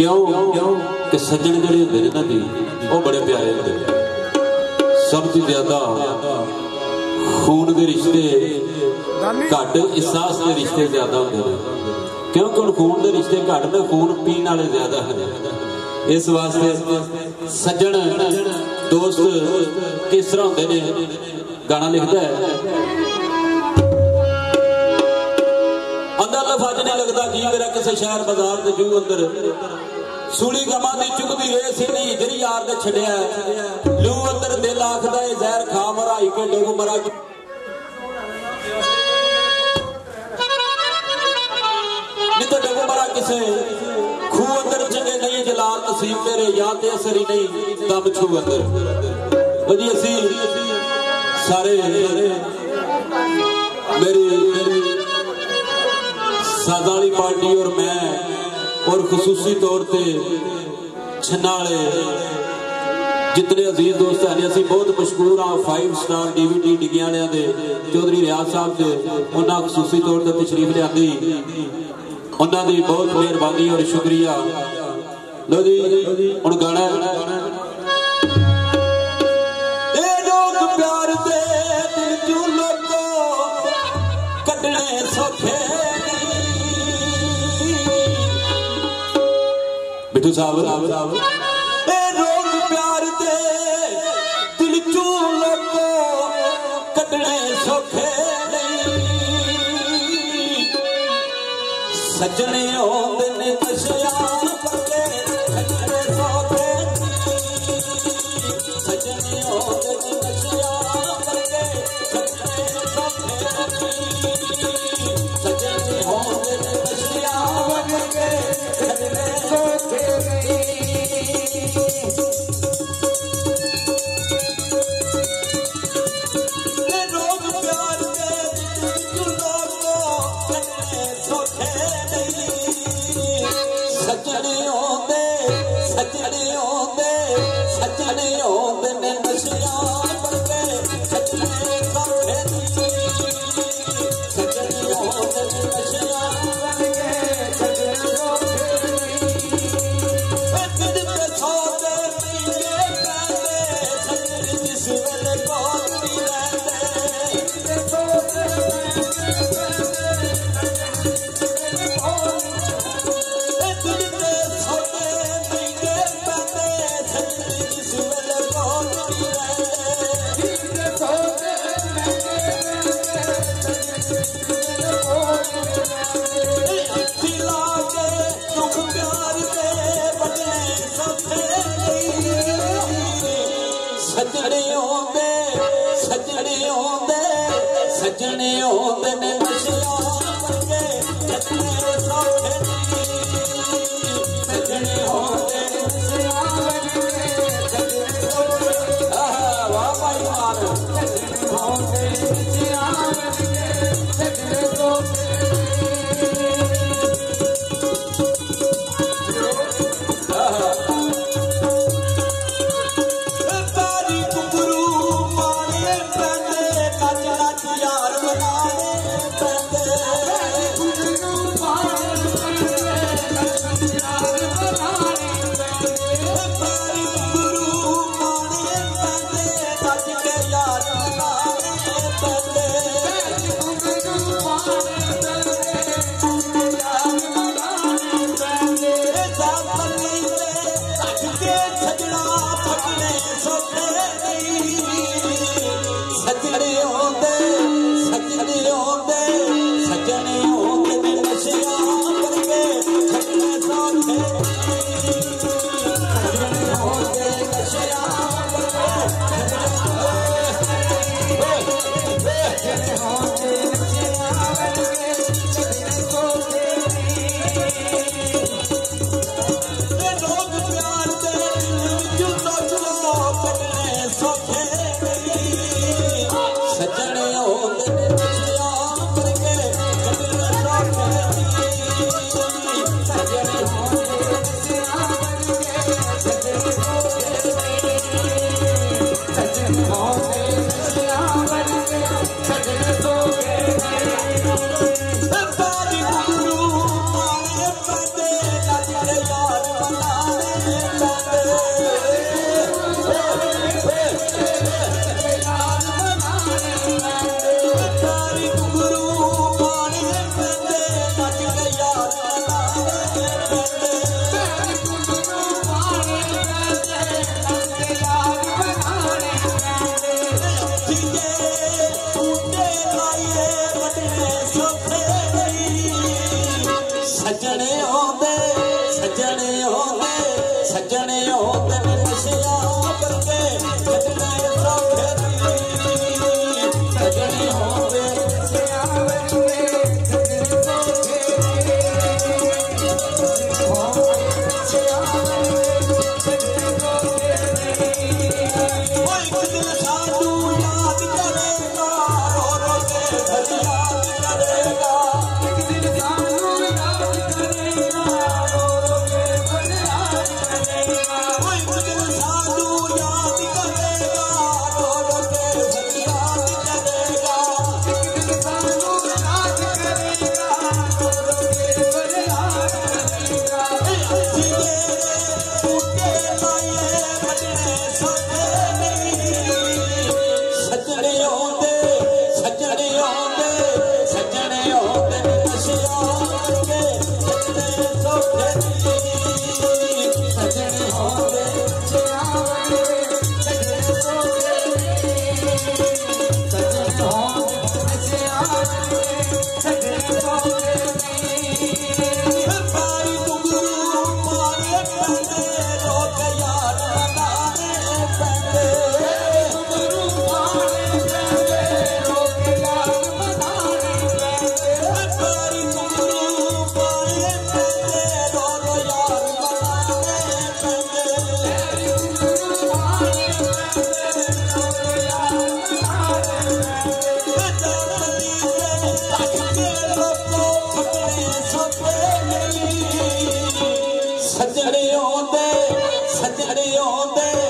क्यों कि सज्जन जिहड़े हुंदे ने ना जी वो बड़े प्यारे होंदे। सब तो ज्यादा खून के रिश्ते घट, एहसास के रिश्ते ज्यादा होंदे ने, क्योंकि हुण खून के रिश्ते घट ने, खून पीण वाले ज्यादा हैं। इस वास्ते सज्जन दोस्त किस तरह होंदे ने, गाना लिखता है अंदर लफज नहीं लगता जी मेरा किसी शहर बाजार के जू अंदर सूली गमां दी चुकदी रेस नहीं जरी यार ने छड़िया लू अंदर दिल आखदा है जहर खा मराई के डुब मरा नहीं तो डुब मरा किसे खूह अंदर चंगे नहीं जलाल नसीब तेरे या ते असरी नहीं दम छू अंदर। तो जी असी सारे मेरी सादाली पार्टी और मैं और खसूसी तौर पे छन्ना वाले जितने अजीज दोस्त हैं असी बहुत मशहूर हाँ 5 स्टार DVD डिगिया दे चौधरी रियाज साहब से उन्होंने खसूसी तौर पर तशरीफ लिया उन्होंने बहुत मेहरबानी और शुक्रिया। लो जी हुण गाना प्यार दे दिल चू लोगो कटने सौखे बिट्टू साहब रोग प्यार दे दिल चू लोगो कटने सौखे नहीं सजने होंदे ने नशिया करके कटने सौखे सजने होंदे ने नशिया करके कटने सौखे सजने होंदे ने नशिया करके कटने सौखे रोग प्यार दे दिल लोगो कटने सौखे सजने होंदे ने नशिया करके कटने सौखे सजने होंदे ने नशिया करके कटने सौखे सजने होंदे ने नशिया करके कटने सौखे सजने होंदे नशिया करके कटने सौखे वाह भाई वाह सजने होंदे नशिया करके कटने सौखे यार बनाने आउंदे सजने आउंदे सजने आउंदे नशिया करके सजने सौखे सजने आउंदे नशिया करके सजने आउंदे